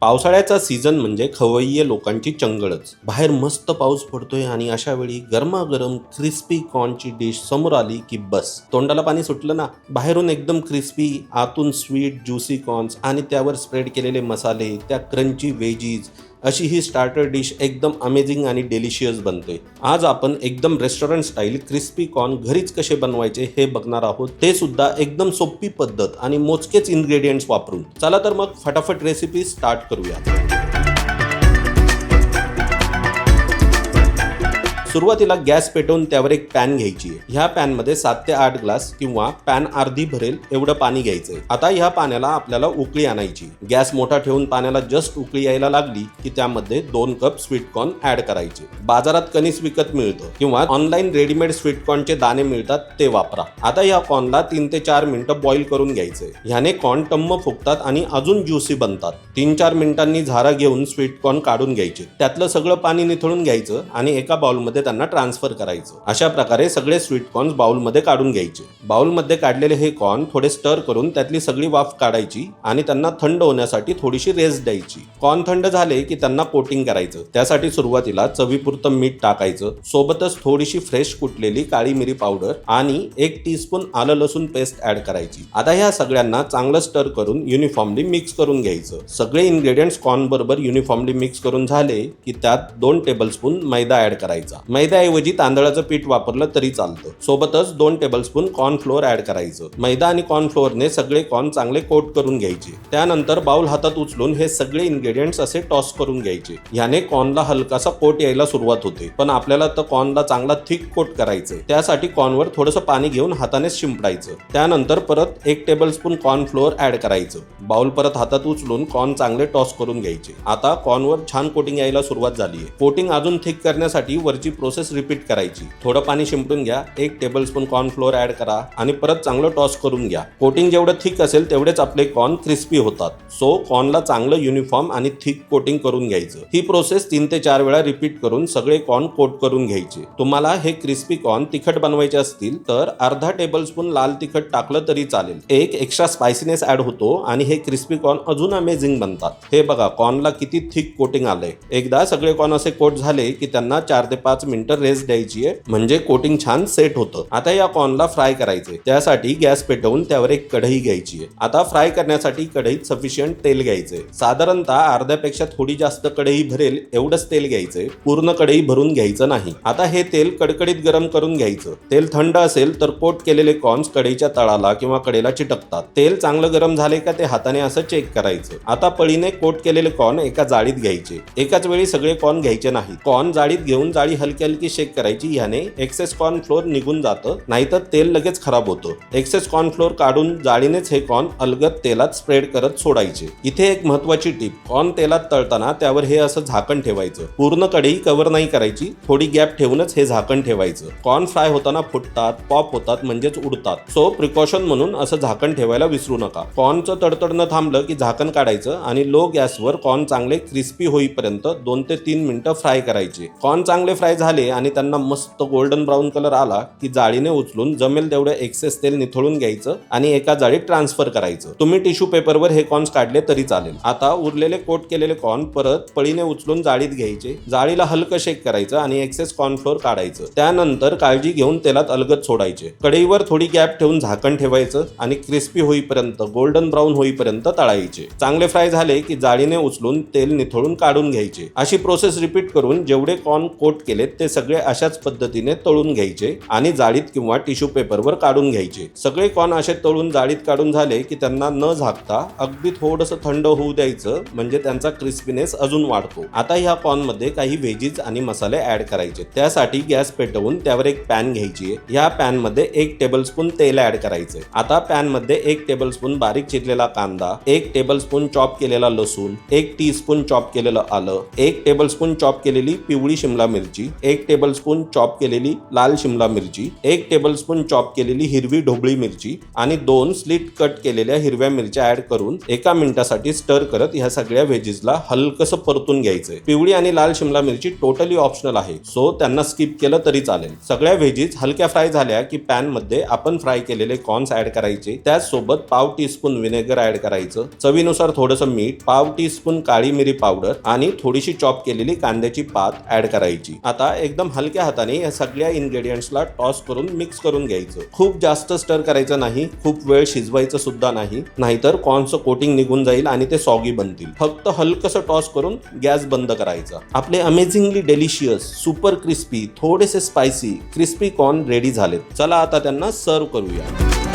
पावसाळ्याचा season म्हणजे खवय्ये लोकांची चंगळच. बाहेर मस्त पाऊस पडतोय आणि अशा वेळी गरमागरम क्रिस्पी कॉर्नची डिश समोर आली की बस तोंडाला पाणी सुटलं ना. बाहेरून एकदम क्रिस्पी, आतून स्वीट ज्युसी कॉर्न्स आणि त्यावर स्प्रेड केलेले मसाले, त्या क्रंची वेजीज, अशी ही स्टार्टर डिश एकदम अमेझिंग आणि डेलिशियस बनते. आज आपण एकदम रेस्टॉरंट स्टाईल क्रिस्पी कॉर्न घरीच कसे बनवायचे हे बघणार आहोत, ते सुद्धा एकदम सोपी पद्धत आणि मोजकेच इन्ग्रेडियंट्स वापरून. चला तर मग फटाफट रेसिपी स्टार्ट करूया. सुरुवातीला गॅस पेटवून त्यावर एक पॅन घ्यायची आहे. ह्या पॅन मध्ये 7 ते 8 ग्लास किंवा पॅन अर्धी भरेल एवढं पाणी घ्यायचंय. आता ह्या पाण्याला आपल्याला उकळी आणायची. गॅस मोठा ठेवून पाण्याला जस्ट उकळी यायला लागली की त्यामध्ये 2 कप स्वीट कॉर्न ऍड करायचे. बाजारात कणीस विकत मिळतं किंवा ऑनलाईन रेडीमेड स्वीट कॉर्नचे दाणे मिळतात, ते वापरा. आता ह्या कॉर्नला 3 ते 4 मिनिटं बॉईल करून घ्यायचंय. ह्याने कॉर्न टम्म फुगतात आणि अजून ज्युसी बनतात. 3-4 मिनिटांनी झारा घेऊन स्वीट कॉर्न काढून घ्यायचे. त्यातलं सगळं पाणी निथळून घ्यायचं आणि एका बाउलमध्ये त्यांना ट्रान्सफर करायचं. अशा प्रकारे सगळे स्वीट कॉर्न बाउलमध्ये काढून घ्यायचे. बाउलमध्ये काढलेले हे कॉर्न थोडे स्टर करून त्यातली सगळी वाफ काढायची आणि त्यांना थंड होण्यासाठी थोडीशी रेस्ट द्यायची. कॉर्न थंड झाले की त्यांना कोटिंग करायचं. त्यासाठी सुरुवातीला चवीपुरतं मीठ टाकायचं, सोबतच थोडीशी फ्रेश कुटलेली काळी मिरी पावडर आणि 1 टीस्पून आलं लसूण पेस्ट ऍड करायची. आता ह्या सगळ्यांना चांगलं स्टर करून युनिफॉर्मली मिक्स करून घ्यायचं. सगळे इन्ग्रेडियंट्स कॉर्न बरोबर युनिफॉर्मली मिक्स करून झाले की त्यात 2 टेबलस्पून मैदा ऍड करायचा. मैद्याऐवजी तांदळाचं पीठ वापरलं तरी चालतं. सोबतच 2 टेबलस्पून कॉर्न फ्लोअर ऍड करायचं. मैदा आणि कॉर्न फ्लोअरने सगळे कॉर्न चांगले कोट करून घ्यायचे. त्यानंतर बाउल हातात उचलून हे सगळे इन्ग्रेडियंट्स असे टॉस करून घ्यायचे. ह्याने कॉर्नला हलकासा कोट यायला सुरुवात होते, पण आपल्याला तर कॉर्नला चांगला थिक कोट करायचंय. त्यासाठी कॉर्नवर थोडंसं पाणी घेऊन हाताने शिंपडायचं. त्यानंतर परत 1 टेबलस्पून कॉर्न फ्लोअर ऍड करायचं. बाउल परत हातात उचलून कॉर्न चांगले टॉस करून घ्यायचे. आता कॉर्नवर छान कोटिंग यायला सुरुवात झालीये. कोटिंग अजून थिक करण्यासाठी वरची प्रोसेस रिपीट करायची. थोडं पाणी शिंपडून घ्या, 1 टेबलस्पून कॉर्न फ्लोअर ऍड करा आणि परत चांगलं टॉस करून घ्या. कोटिंग जेवढं थिक असेल तेवढेच आपले कॉर्न क्रिस्पी होतात. सो कॉर्नला चांगलं युनिफॉर्म आणि थिक कोटिंग करून घ्यायचं. ही प्रोसेस 3 ते 4 वेळा रिपीट करून सगळे कॉर्न कोट करून घ्यायचे. तुम्हाला हे क्रिस्पी कॉर्न तिखट बनवायचे असतील तर अर्धा टेबलस्पून लाल तिखट टाकलं तरी चालेल. एक एक्स्ट्रा स्पायसीनेस ऍड होतो आणि हे क्रिस्पी कॉर्न अजून अमेझिंग बनतात. हे बघा कॉर्नला किती थिक कोटिंग आलंय. एकदा सगळे कॉर्न असे कोट झाले की त्यांना 4 ते 5 मिनिटं रेस्ट द्यायची आहे, म्हणजे कोटिंग छान सेट होतं. आता या कॉर्नला फ्राय करायचे. त्यासाठी गॅस पेटवून त्यावर एक कढई घ्यायची आहे. आता फ्राय करण्यासाठी कढईत सफिशियंट तेल घ्यायचे. साधारणतः अर्ध्यापेक्षा थोडी जास्त कढई भरेल एवढंच तेल घ्यायचंय. पूर्ण कढई भरून घ्यायचं नाही. आता हे तेल कडकडीत गरम करून घ्यायचं. तेल थंड असेल तर कोट केलेले कॉर्न्स कढईच्या तळाला किंवा कडेला चिटकतात. तेल चांगलं गरम झाले का ते हाताने असं चेक करायचं. आता पळीने कोट केलेले कॉर्न एका जाळीत घ्यायचे. एकाच वेळी सगळे कॉर्न घ्यायचे नाही. कॉर्न जाळीत घेऊन जाळी हलकी हलकी शेक करायची. ह्याने एक्सेस कॉर्न फ्लोअर निघून जातं, नाहीतर तेल लगेच खराब होतं. एक्सेस कॉर्न फ्लोअर काढून जाळीनेच हे कॉर्न अलगद तेलात स्प्रेड करत सोडायचे. इथे एक महत्वाची टिप, कॉर्न तेलात तळताना त्यावर हे असं झाकण ठेवायचं. पूर्ण कढई कव्हर नाही करायची, थोडी गॅप ठेवूनच हे झाकण ठेवायचं. कॉर्न फ्राय होताना फुटतात, पॉप होतात, म्हणजेच उडतात. सो प्रिकॉशन म्हणून असं झाकण ठेवायला विसरू नका. कॉर्नचं तडतडणं थांबलं की झाकण काढायचं आणि लो गॅसवर कॉर्न चांगले क्रिस्पी होईपर्यंत 2 ते 3 मिनिटं फ्राय करायचे. कॉर्न चांगले फ्राय झाले आणि त्यांना मस्त गोल्डन ब्राऊन कलर आला की जाळीने उचलून जमेल तेवढं एक्सेस तेल निथळून घ्यायचं आणि एका जाळीत ट्रान्सफर करायचं. तुम्ही टिश्यू पेपरवर हे कॉर्न्स काढले तरी चालेल. आता उरलेले कोट केलेले कॉर्न परत पळीने उचलून जाळीत घ्यायचे. जाळीला हलकं शेक करायचं आणि एक्सेस कॉर्न फ्लोअर काढायचं. त्यानंतर काळजी घेऊन तेलात अलगद सोडायचे. कढईवर थोडी गॅप ठेवून झाकण ठेवायचं आणि क्रिस्पी होईपर्यंत, गोल्डन ब्राऊन होईपर्यंत तळायचे. चांगले फ्राय झाले की जाळीने उचलून तेल निथळून काढून घ्यायचे. अशी प्रोसेस रिपीट करून जेवढे कॉर्न कोट केलेत ते सगळे अशाच पद्धतीने तळून घ्यायचे आणि जाळीत किंवा टिश्यू पेपरवर काढून घ्यायचे. सगळे कॉर्न असे तळून जाळीत काढून झाले की त्यांना न झाकता अगदी थोडंसं थंड होऊ द्यायचं, म्हणजे त्यांचा क्रिस्पीनेस अजून वाढतो. आता ह्या कॉर्न मध्ये काही व्हेजीज आणि मसाले ऍड करायचे. त्यासाठी गॅस पेटवून त्यावर एक पॅन घ्यायची. ह्या पॅन मध्ये 1 टेबलस्पून तेल ऍड करायचे. आता पॅन मध्ये 1 टेबलस्पून बारीक चिरलेला कांदा, 1 टेबलस्पून चॉप केलेला लसूण, 1 टीस्पून चॉप केलेलं आलं, 1 टेबलस्पून चॉप केलेली पिवळी शिमला मिरची, 1 टेबलस्पून चॉप केलेली लाल शिमला मिरची, 1 टेबलस्पून चॉप केलेली हिरवी ढोबळी मिरची आणि 2 स्लिट कट केलेल्या हिरव्या मिरच्या ऍड करून 1 मिनिटासाठी स्टर करत ह्या सगळ्या व्हेजीसला हलकसं परतून घ्यायचंय. पिवळी आणि लाल शिमला मिरची टोटली ऑप्शनल आहे, सो त्यांना स्किप केलं तरी चालेल. सगळ्या व्हेजीस हलक्या फ्राय झाल्या की पॅन मध्ये आपण फ्राय केलेले कॉर्न्स ऍड करायचे. त्याचसोबत पाव टीस्पून विनेगर ऍड करायचं, चवीनुसार थोडंसं मीठ, पाव टीस्पून काळी मिरी पावडर आणि थोडीशी चॉप केलेली कांद्याची पात ऍड करायची. आता एकदम हलक्या हाताने या सगळ्या इन्ग्रेडियंट्सला टॉस करून मिक्स करून घ्यायचं. खूप जास्त स्टर करायचं नाही, खूप वेळ शिजवायचं सुद्धा नाही, नाहीतर कॉर्नचं कोटिंग निघून जाईल आणि ते सॉगी बनतील. फक्त हलकसं टॉस करून गॅस बंद करायचा. आपले अमेझिंगली डेलिशियस, सुपर क्रिस्पी, थोडेसे स्पायसी क्रिस्पी कॉर्न रेडी झालेत. चला आता त्यांना सर्व करूया.